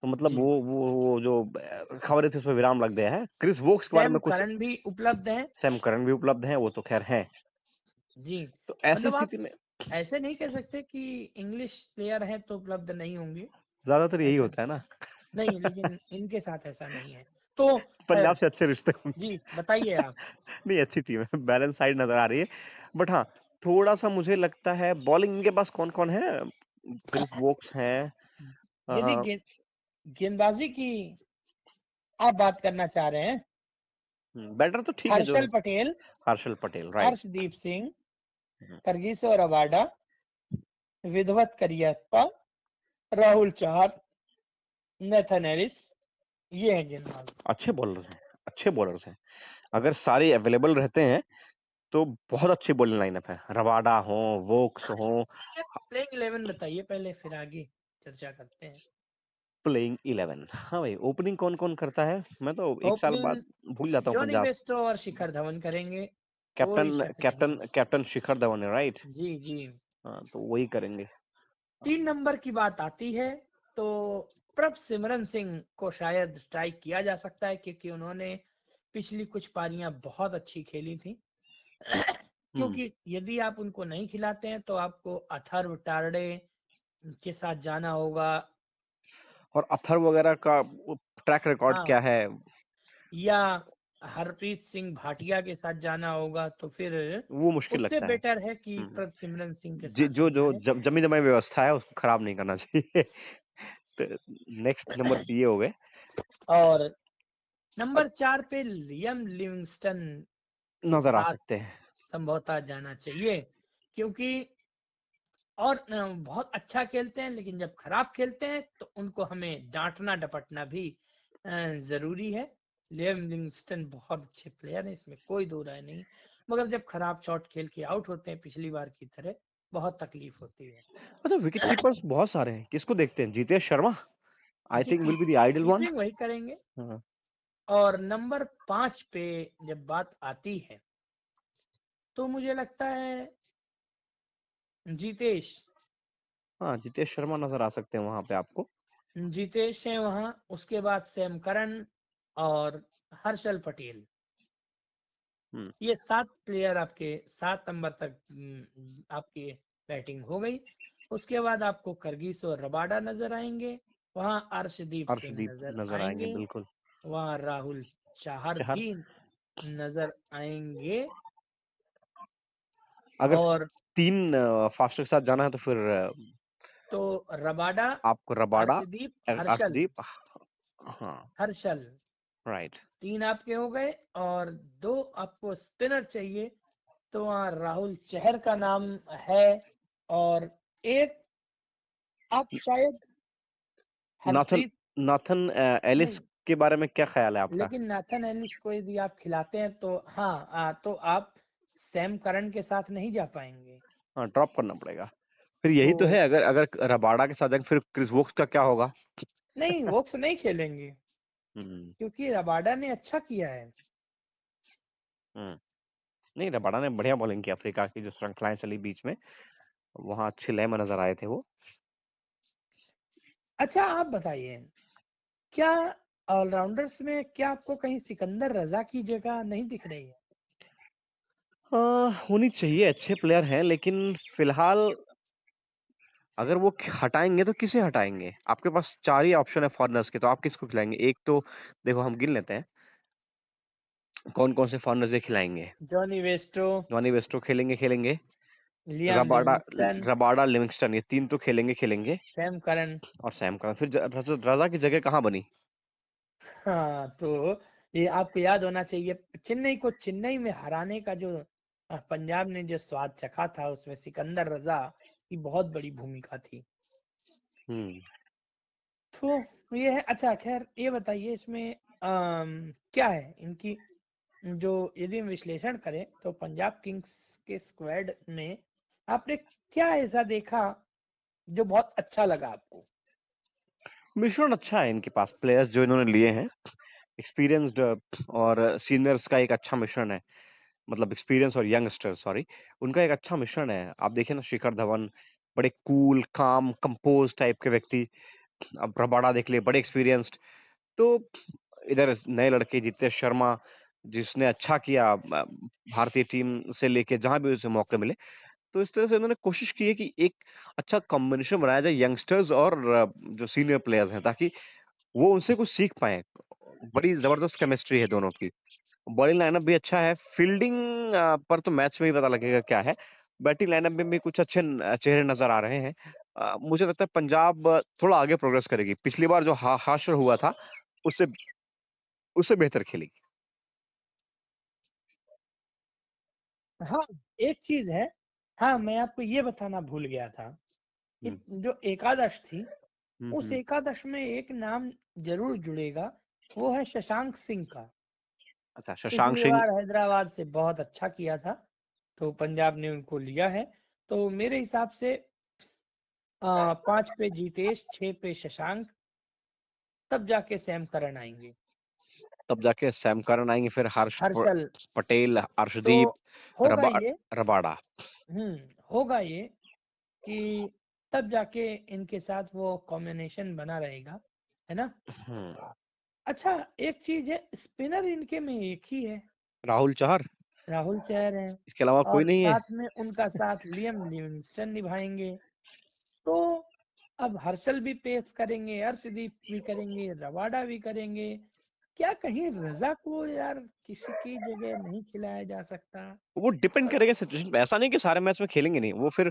तो मतलब जी, वो जो खबरें थी उसमें विराम लग गया है। क्रिस वोक्स के बारे सैम में कुछ, करन भी उपलब्ध है। सैम करन भी उपलब्ध है, वो तो खैर है। जी, तो ऐसी मतलब आप स्थिति में ऐसे नहीं कह सकते कि इंग्लिश प्लेयर हैं तो उपलब्ध नहीं होंगे, ज्यादातर यही ऐसा होता है ना। नहीं, लेकिन इनके साथ ऐसा नहीं है। तो पंजाब खैर, से अच्छे रिश्ते होंगे। जी बताइए आप। नहीं, अच्छी टीम है, बैलेंस साइड नजर आ रही है। बट हाँ, थोड़ा सा मुझे लगता है बॉलिंग इनके पास कौन कौन है। क्रिस वोक्स है, यदि गेंदबाजी की आप बात करना चाह रहे हैं, बैटर तो ठीक है जो है। Harshal Patel, Harshal Patel, right. Harshdeep Singh, Kagiso Rabada, Vidwath Kaverappa, Rahul Chahar, Nathan Ellis, ये है गेंदबाज। अच्छे बॉलर्स हैं, अच्छे बॉलर्स हैं। अगर सारे अवेलेबल रहते हैं तो बहुत अच्छी बॉलिंग लाइनअप है। रबाडा हो, वोक्स हो। प्लेइंग 11 बताइए पहले, फिर आगे चर्चा करते हैं। प्लेइंग 11, हाँ भाई, ओपनिंग कौन कौन करता है, मैं तो एक साल बाद ओपनिंग भूल जाता हूँ जॉनी पंजाब। बेस्टो और शिखर धवन करेंगे, कोई कैप्टन शक कैप्टन नहीं। कैप्टन शिखर धवन है, राइट। जी जी। हाँ, तो वही करेंगे। 3 नंबर की बात आती है, तो प्रभ सिमरन सिंह को शायद स्ट्राइक किया जा सकता है, क्योंकि उन्होंने पिछली कुछ पारियां बहुत अच्छी खेली थी। हम्म क्योंकि यदि आप उनको नहीं खिलाते हैं तो आपको अथर्व टारडे के साथ जाना होगा, और अथर्व वगैरह का ट्रैक रिकॉर्ड हाँ, क्या है? या हरप्रीत सिंह भाटिया के साथ जाना होगा, तो फिर वो मुश्किल उससे लगता है। बेटर है कि हम्म प्रभ सिमरन सिंह के जी, साथ जो ही जो जाए। जमी जमाई व्यवस्था है उसको खराब नहीं करना चाहिए। तो नेक्स्ट नंबर पे ये हो गए। और अब नंबर 4 पे लियम लिविंगस्टन के नजर आ साथ सकते हैं। संभवतः जाना चाहिए, क्योंकि और बहुत अच्छा खेलते हैं, लेकिन जब खराब खेलते हैं तो उनको हमें डांटना डपटना भी जरूरी है। लियम लिविंगस्टन बहुत अच्छे प्लेयर हैं, इसमें कोई दो राय नहीं, मगर जब खराब शॉट खेल के आउट होते हैं पिछली बार की तरह, बहुत तकलीफ होती है। अच्छा, विकेट कीपर्स बहुत सारे हैं, किसको देखते हैं? जितेश शर्मा आई जी, think will be the ideal one. Keeping वही करेंगे। और नंबर 5 पे जब बात आती है, तो मुझे लगता है जितेश हाँ, जितेश शर्मा नजर आ सकते हैं वहां पे आपको। जितेश है वहां। उसके बाद सैम करन और हर्षल पटेल, हम्म ये 7 प्लेयर आपके 7 नंबर तक आपकी बैटिंग हो गई। उसके बाद आपको करगीस और रबाडा नजर आएंगे, वहां अर्शदीप सिंह हर्षदीप नजर नजर आएंगे, आएंगे, बिल्कुल। वहां राहुल चाहर चार, भी नजर आएंगे। अगर और 3 फास्टर के साथ जाना है तो फिर तो रबाडा, आपको रबाडा, अर्शदीप, हर्षल, अर्शदीप, हाँ, हर्षल, राइट। 3 आपके हो गए। और 2 आपको स्पिनर चाहिए, तो वहाँ राहुल चहर का नाम है। और एक आप शायद नाथन हरप्रीत, नाथन एलिस नहीं, के बारे में क्या ख्याल है आपका? लेकिन नाथन एलिस को यदि आप खिलाते हैं तो हाँ, तो आप सैम करन के साथ नहीं जा पाएंगे। हाँ, ड्रॉप करना पड़ेगा। फिर तो यही तो है, अगर अगर रबाडा के साथ जाएंगे फिर क्रिस वोक्स का क्या होगा? नहीं, वोक्स नहीं खेलेंगे, हम्म क्योंकि रबाडा ने अच्छा किया है। हम्म नहीं, रबाडा ने बढ़िया बॉलिंग की, अफ्रीका की जो श्रृंखलाएं चली बीच में, वहां अच्छे लय में नजर आए थे वो। अच्छा, आप बताइए, क्या ऑलराउंडर्स में क्या आपको कहीं सिकंदर रजा की जगह नहीं दिख रही है? होनी चाहिए, अच्छे प्लेयर हैं, लेकिन फिलहाल अगर वो हटाएंगे तो किसे हटाएंगे? आपके पास 4 ही ऑप्शन है फॉरेनर्स के, तो आप किसको खिलाएंगे? एक तो देखो हम गिन लेते हैं कौन-कौन से फॉरेनर्स ये खिलाएंगे। जॉनी वेस्टो, जॉनी वेस्टो खेलेंगे, Liam Rabada Livingstone, Rabada Livingstone, ये 3 तो खेलेंगे सैम करन। और सैम करन। फिर रजा की जगह कहाँ बनी? हाँ, तो ये आपको याद होना चाहिए, चेन्नई को चेन्नई में हराने का जो पंजाब ने जो स्वाद चखा था, उसमें सिकंदर रजा की बहुत बड़ी भूमिका थी। हम्म तो ये है। अच्छा, खैर ये बताइए, इसमें क्या है इनकी जो, यदि हम विश्लेषण करें तो पंजाब किंग्स के स्क्वाड में आपने क्या ऐसा देखा जो बहुत अच्छा लगा आपको? मिश्रण अच्छा है इनके पास, प्लेयर्स जो इन्होंने लिए हैं एक्सपीरियंस्ड और सीनियर्स का एक अच्छा मिश्रण है। मतलब एक्सपीरियंस और यंगस्टर, सॉरी, उनका एक अच्छा मिश्रण है। आप देखिए ना, शिखर धवन बड़े कूल काम कंपोज टाइप के व्यक्ति, अब रबाडा देख लिए बड़े एक्सपीरियंस्ड। तो इधर नए लड़के जितेश शर्मा, जिसने अच्छा किया भारतीय टीम से लेके जहां भी उसे मौके मिले। तो इस तरह से उन्होंने कोशिश की है कि एक अच्छा कॉम्बिनेशन बनाया जाए यंगस्टर्स और जो सीनियर प्लेयर्स हैं, ताकि वो उनसे कुछ सीख पाए। बड़ी जबरदस्त केमिस्ट्री है दोनों की। बॉलिंग लाइनअप भी अच्छा है। फील्डिंग पर तो मैच में ही पता लगेगा क्या है। बैटिंग लाइनअप में भी कुछ अच्छे चेहरे नजर आ रहे हैं। मुझे लगता है पंजाब थोड़ा आगे प्रोग्रेस करेगी। पिछली बार जो हाशिर हुआ था, उससे उससे बेहतर खेलेगी। हाँ, एक चीज है। हाँ, मैं आपको ये बताना भूल गया था कि हम्म जो एकादश थी, उस हम्म। एकादश में एक नाम जरूर जुड़ेगा, वो है शशांक सिंह का। अच्छा, शशांक पिछली सिंह। बार हैदराबाद से बहुत अच्छा किया था, तो पंजाब ने उनको लिया है। तो मेरे हिसाब से 5 पे जीतेश, 6 पे शशांक, तब जाके सैम करन आएंगे। तब जाके सैम करन आएंगे, फिर हर्ष हर्षल। पटेल, तो अर्शदीप, होगा ये, रबाडा। होगा ये कि तब जाके इनके साथ वो कॉम्बिनेशन बना रहेगा, है ना? हम्म। अच्छा, एक चीज है, स्पिनर इनके में एक ही है, राहुल चहर, राहुल चहर है। इसके अलावा कोई और नहीं है। साथ में उनका साथ लियम लिविंगस्टन निभाएंगे। तो अब हर्षल भी पेश करेंगे, अर्शदीप भी करेंगे, रबाडा भी करेंगे। क्या कहीं रजा को यार किसी की जगह नहीं खिलाया जा सकता? वो डिपेंड करेगा सिचुएशन पे। ऐसा नहीं कि सारे मैच में खेलेंगे नहीं वो। फिर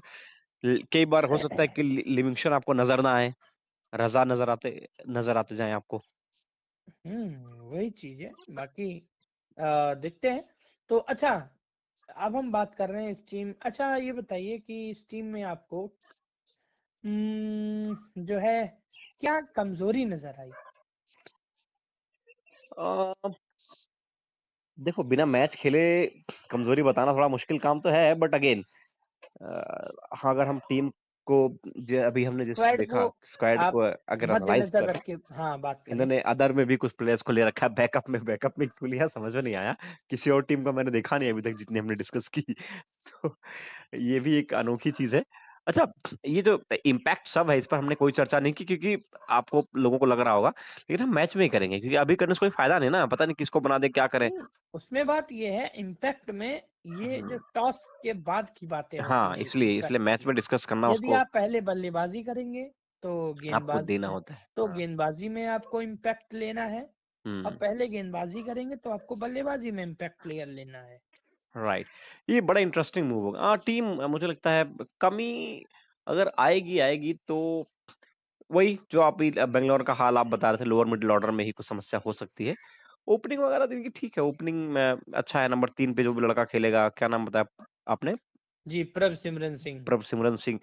कई बार हो सकता है कि लिविंगस्टन आपको नजर ना आए, रजा नजर आते जाएं आपको। वही चीज है। बाकी देखते हैं। तो अच्छा, अब हम बात कर रहे हैं इस टीम। अच्छा, ये बताइए कि इस टीम में आपको जो है क्या कमजोरी नजर आई? अ, देखो, बिना मैच खेले कमजोरी बताना थोड़ा मुश्किल काम तो है, बट अगेन हाँ, अगर हम टीम को अभी हमने जिस स्क्वाड को देखा स्क्वाड को आप अगर एनालाइज मद्देनजर कर, रख के हाँ बात करें। इन्होंने अदर में भी कुछ प्लेयर्स को ले रखा है। बैकअप में क्यों लिया समझ में नहीं आया। किसी और टीम का मैंने देखा नहीं अभी तक जितनी हमने डिस्कस की। तो ये भी एक अनोखी चीज है। अच्छा, ये जो इम्पैक्ट सब है, इस पर हमने कोई चर्चा नहीं की, क्योंकि आपको लोगों को लग रहा होगा, लेकिन हम मैच में ही करेंगे, क्योंकि अभी करने से कोई फायदा नहीं ना, पता नहीं किसको बना दे क्या करें। नहीं, उसमें बात ये है, इम्पैक्ट में ये जो हम्म, टॉस के बाद की बातें होती हाँ, हैं इस इसलिए इसलिए इम्पैक्ट मैच की। में डिस्कस करना यदि उसको आप पहले बल्लेबाजी करेंगे तो आपको देना होता है। हाँ। गेंदबाजी में आपको इम्पैक्ट लेना है। और हम्म। पहले गेंदबाजी करेंगे तो आपको बल्लेबाजी में इम्पैक्ट प्लेयर लेना है। राइट। ये बड़ा इंटरेस्टिंग मूव होगा। टीम मुझे लगता है कमी अगर आएगी आएगी तो वही जो आप बेंगलोर का हाल आप बता रहे थे, लोअर मिडिल ऑर्डर में ही कुछ समस्या हो सकती है। ओपनिंग वगैरह तो इनकी ठीक है। ओपनिंग में अच्छा है। नंबर 3 पे जो भी लड़का खेलेगा, क्या नाम बताया आपने? जी, प्रभ सिमरन सिंह। प्रभ सिमरन सिंह।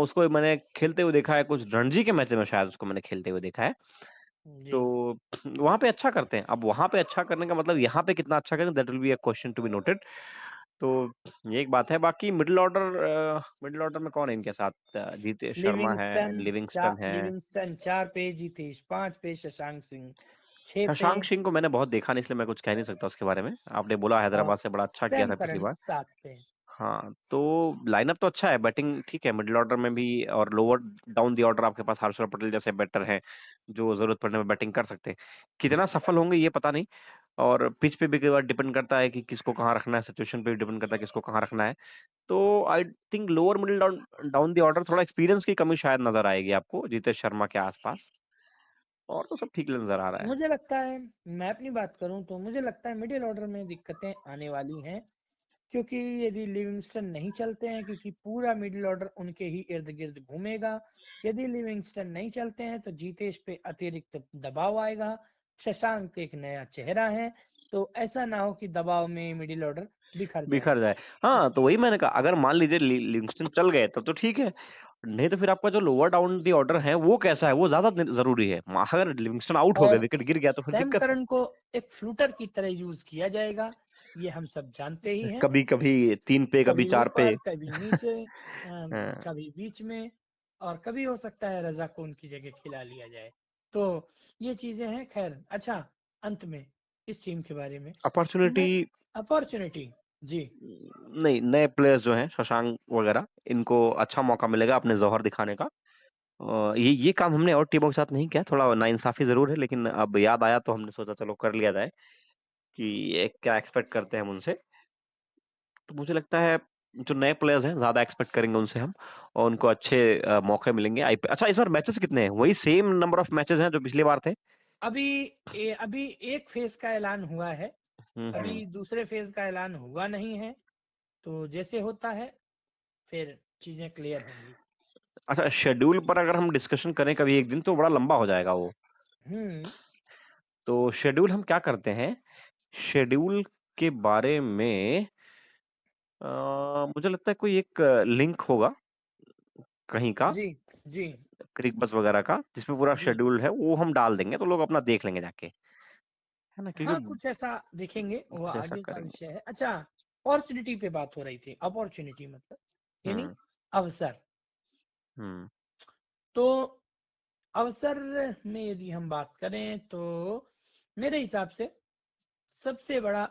उसको मैंने खेलते हुए देखा है, कुछ रणजी के मैच में शायद उसको मैंने खेलते हुए देखा है। जी। तो वहां पे अच्छा करते हैं। अब वहां पे अच्छा करने का मतलब यहाँ पे कितना अच्छा करें, that will be a question to be noted. तो ये एक बात है। बाकी मिडिल ऑर्डर में कौन है इनके साथ? जीतेश शर्मा है, लिविंगस्टन है। लिविंगस्टन 4 पे, जीतेश 5 पे, शशांक सिंह 6 पे, शशांक सिंह को मैंने बहुत देखा नहीं, इसलिए मैं कुछ कह नहीं सकता उसके बारे में। आपने बोला और हैदराबाद से बड़ा अच्छा किया सैम था पिछली करन बार। 7 पे। हाँ, तो लाइनअप तो अच्छा है, बैटिंग ठीक है मिडिल ऑर्डर में भी, और लोअर डाउन दी ऑर्डर आपके पास हर्षल पटेल जैसे बैटर हैं जो जरूरत पड़ने में बैटिंग कर सकते हैं। कितना सफल होंगे ये पता नहीं। और पिच पे भी कई बार डिपेंड करता है कि किसको कहाँ रखना है, सिचुएशन पे भी डिपेंड करता है किसको कहाँ रखना है। तो I think lower middle down down the order थोड़ा एक्सपीरियंस की कमी शायद नजर आएगी आपको जितेश शर्मा के आसपास, और तो सब ठीक नजर आ रहा है। मुझे लगता है, मैं अपनी बात करूं तो मुझे लगता है मिडिल ऑर्डर में दिक्कतें आने वाली हैं, क्योंकि यदि लिविंगस्टन नहीं चलते हैं, क्योंकि पूरा मिडिल ऑर्डर उनके ही इर्द गिर्द घूमेगा। यदि लिविंगस्टन नहीं चलते हैं तो जीतेश पे अतिरिक्त दबाव आएगा। शशांक एक नया चेहरा है, तो ऐसा ना हो कि दबाव में मिडिल ऑर्डर बिखर जाए। बिखर जाए। हाँ, तो वही मैंने कहा, अगर मान लीजिए लिविंगस्टन चल गए तब तो ठीक है, नहीं तो फिर आपका जो लोअर डाउन दी ऑर्डर है वो कैसा है, वो ज्यादा जरूरी है। अगर लिविंगस्टन आउट हो गए, और विकेट गिर गया, तो फिर सैम दिक्कत है। करन को एक फ्लूटर की तरह यूज किया जाएगा, ये हम सब जानते ही हैं। कभी कभी 3 पे, कभी कभी 4 पे। ऊपर, कभी नीचे, हाँ, कभी बीच में, और कभी हो सकता है रजा को उनकी जगह खिला लिया जाए। तो ये चीजें हैं। खैर, अच्छा, अंत में इस टीम के बारे में अपॉर्चुनिटी। मैं, अपॉर्चुनिटी, जी, नहीं, नए प्लेयर्स जो हैं शशांक वगैरह, इनको अच्छा मौका मिलेगा अपने जौहर दिखाने का। ये काम हमने और टीमों के साथ नहीं किया, थोड़ा नाइंसाफी जरूर है, लेकिन अब याद आया तो हमने सोचा चलो कर लिया जाए कि क्या एक्सपेक्ट करते हैं हम उनसे। तो मुझे लगता है जो नए प्लेयर्स हैं ज्यादा एक्सपेक्ट करेंगे उनसे हम, और उनको अच्छे मौके मिलेंगे। आईपीएल, अच्छा इस बार मैचेस कितने हैं? वही सेम नंबर ऑफ मैचेस हैं जो पिछली बार थे? अभी अभी एक फेज का ऐलान हुआ है, हम्म। अभी दूसरे फेज का ऐलान हुआ नहीं है। तो जैसे होता है फिर चीजें क्लियर होंगी। अच्छा, शेड्यूल पर अगर हम डिस्कशन करें कभी एक दिन तो बड़ा लंबा हो जाएगा वो। हम्म। तो शेड्यूल हम क्या करते हैं, शेड्यूल के बारे में मुझे लगता है कोई एक लिंक होगा कहीं का, जी, जी, क्रिक बस वगैरह का, जिसमें पूरा जी, शेड्यूल है, वो हम डाल देंगे तो लोग अपना देख लेंगे जाके, है ना, हाँ, क्योंकि कुछ ऐसा देखेंगे, वो कुछ ऐसा आगे का करेंगे। विषय है। अच्छा, अपॉर्चुनिटी पे बात हो रही थी, अपॉर्चुनिटी मतलब यानी हम्म। अवसर। हम्म। तो अवसर में यदि हम बात करें तो मेरे हिसाब से सबसे बड़ा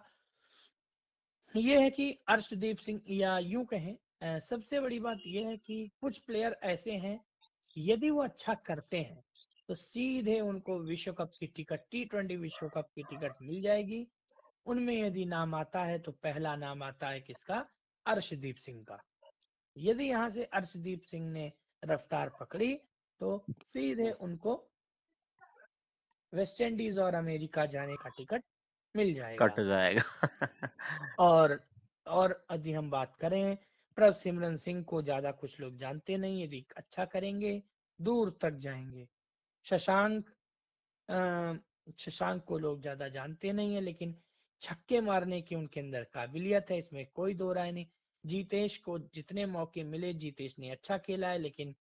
ये है कि अर्शदीप सिंह, या यूं कहें, सबसे बड़ी बात यह है कि कुछ प्लेयर ऐसे हैं, यदि वो अच्छा करते हैं तो सीधे उनको विश्व कप की टिकट, T20 विश्व कप की टिकट मिल जाएगी। उनमें यदि नाम आता है तो पहला नाम आता है किसका? अर्शदीप सिंह का। यदि यहाँ से अर्शदीप सिंह ने रफ्तार पकड़ी तो सीधे उनको वेस्ट इंडीज और अमेरिका जाने का टिकट मिल कट जाएगा। जाएगा। और और यदि हम बात करें, प्रभ सिमरन सिंह को ज्यादा कुछ लोग जानते नहीं, यदि अच्छा करेंगे दूर तक जाएंगे। शशांक, शशांक को लोग ज्यादा जानते नहीं है, लेकिन छक्के मारने की उनके अंदर काबिलियत है, इसमें कोई दो राय नहीं। जीतेश को जितने मौके मिले, जीतेश ने अच्छा खेला है, लेकिन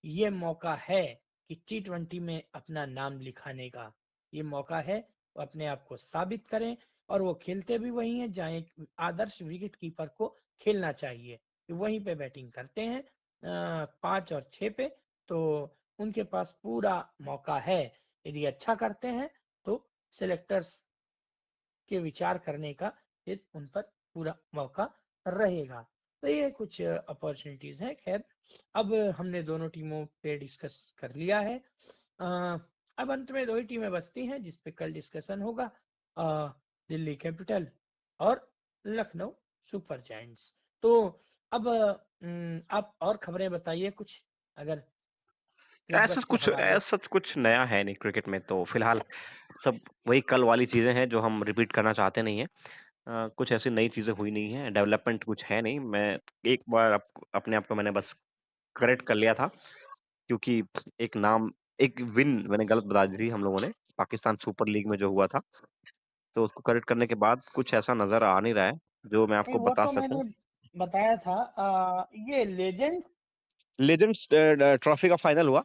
ये मौका है कि T20 में अपना नाम लिखाने का, ये मौका है वो अपने आप को साबित करें। और वो खेलते भी वही हैं जहाँ एक आदर्श विकेट कीपर को खेलना चाहिए, वहीं पे बैटिंग करते हैं 5 और 6 पे। तो उनके पास पूरा मौका है, यदि अच्छा करते हैं तो सिलेक्टर्स के विचार करने का फिर उन पर पूरा मौका रहेगा। तो ये कुछ अपॉर्चुनिटीज हैं। खैर, अब हमने दोनों टीमों पे डिस्कस कर लिया है। अ, अब अंत में दो ही टीमें बचती हैं जिस पे कल डिस्कशन होगा, दिल्ली कैपिटल और लखनऊ सुपर जायंट्स। तो अब आप और खबरें बताइए कुछ, अगर ऐसा क्रिकबज के कुछ हवाले ऐसा कुछ नया है नहीं क्रिकेट में, तो फिलहाल सब वही कल वाली चीजें हैं जो हम रिपीट करना चाहते नहीं है। कुछ ऐसी नई चीजें हुई नहीं है, डेवलपमेंट कुछ है नहीं। मैं एक बार अपने आप को मैंने बस करेक्ट कर लिया था, क्योंकि एक नाम, एक विन मैंने गलत बता दी थी हम लोगों ने, पाकिस्तान सुपर लीग में जो हुआ था। तो उसको करेक्ट करने के बाद कुछ ऐसा नजर आ नहीं रहा है जो मैं नहीं, आपको वो बता तो सकूं। मैंने बताया था। ये लेजेंड, लेजेंड्स ट्रॉफी का फाइनल हुआ,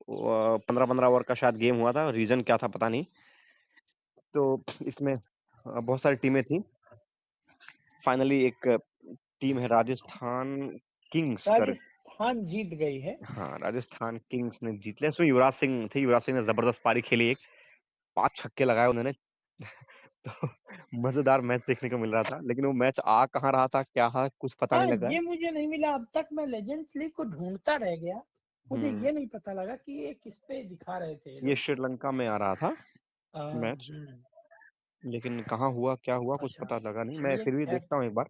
15-15 ओवर का शायद गेम हुआ था, रीजन क्या था पता नहीं। तो इसमें बहुत सारी टीमें थी, फाइनली एक टीम है राजस्थान किंग्स कर। राजस्थान जीत गई है। हाँ, राजस्थान किंग्स ने जीत लिया। इसमें युवराज सिंह थे, युवराज सिंह ने जबरदस्त पारी खेली, एक 5 छक्के लगाए उन्होंने। तो मजेदार मैच देखने को मिल रहा था, लेकिन वो मैच आ कहाँ रहा था, क्या था, कुछ पता हाँ, नहीं लगा। ये मुझे नहीं मिला अब तक, मैं लेजेंड्स लीग को ढूंढता रह गया। मुझे हम्म। ये नहीं पता लगा कि ये किस पे दिखा रहे थे ये ये लोग। श्रीलंका में आ रहा था मैच। हम्म। लेकिन कहाँ हुआ, क्या हुआ, कुछ अच्छा, पता लगा नहीं। मैं चलिए फिर भी खैर। देखता हूँ एक बार।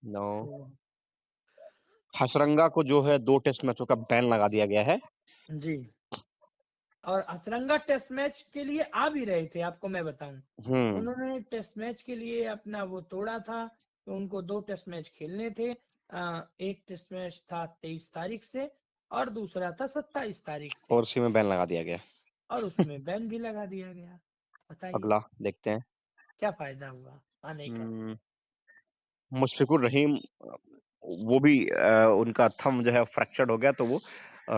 नो, तो हसरंगा को जो है 2 टेस्ट मैचों का बैन लगा दिया गया है। जी, और असरंगा टेस्ट मैच के लिए आ भी रहे थे, आपको मैं बताऊं। हम्म उन्होंने टेस्ट मैच के लिए अपना वो तोड़ा था, तो उनको 2 टेस्ट मैच खेलने थे। एक टेस्ट मैच था 23 तारीख से और दूसरा था 27 तारीख से, और उसी में बैन लगा दिया गया। और उसमें बैन भी लगा दिया गया। बताइए अगला देखते हैं। क्या फायदा हुआ आने का। मुशफिकुर रहीम, वो भी उनका थंब जो है फ्रैक्चर्ड हो गया, तो वो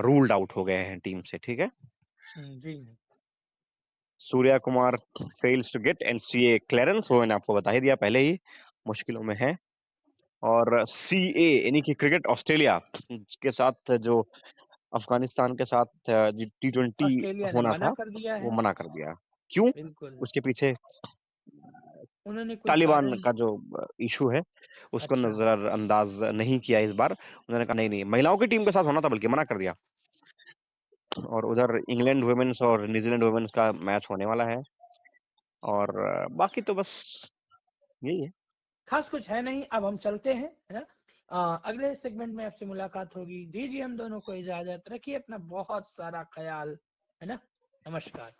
रूल्ड आउट हो गए हैं टीम से। ठीक है। जी। Surya Kumar fails to get NCA clearance, वो मैंने आपको बता ही दिया पहले ही, मुश्किलों में है। और सीए यानी कि क्रिकेट ऑस्ट्रेलिया के साथ जो अफगानिस्तान के साथ T20 ऑस्ट्रेलिया ने होना मना था, कर दिया वो है। मना कर दिया। क्यों? बिल्कुल, उसके पीछे उन्होंने कोई तालिबान कारण। का जो इशू है उसको अच्छा, नजरअंदाज नहीं किया इस बार। उन्होंने कहा नहीं नहीं, महिलाओं की टीम के साथ होना था, बल्कि मना कर दिया। और उधर इंग्लैंड वुमेन्स और न्यूजीलैंड वुमेन्स का मैच होने वाला है। और बाकी तो बस यही है। खास कुछ है नहीं। अब हम चलते हैं, है ना। अगले सेगमेंट में आपसे मुलाकात होगी। दीजिए हम दोनों को इजाजत, रखिए अपना बहुत सारा ख्याल, है ना। नमस्कार।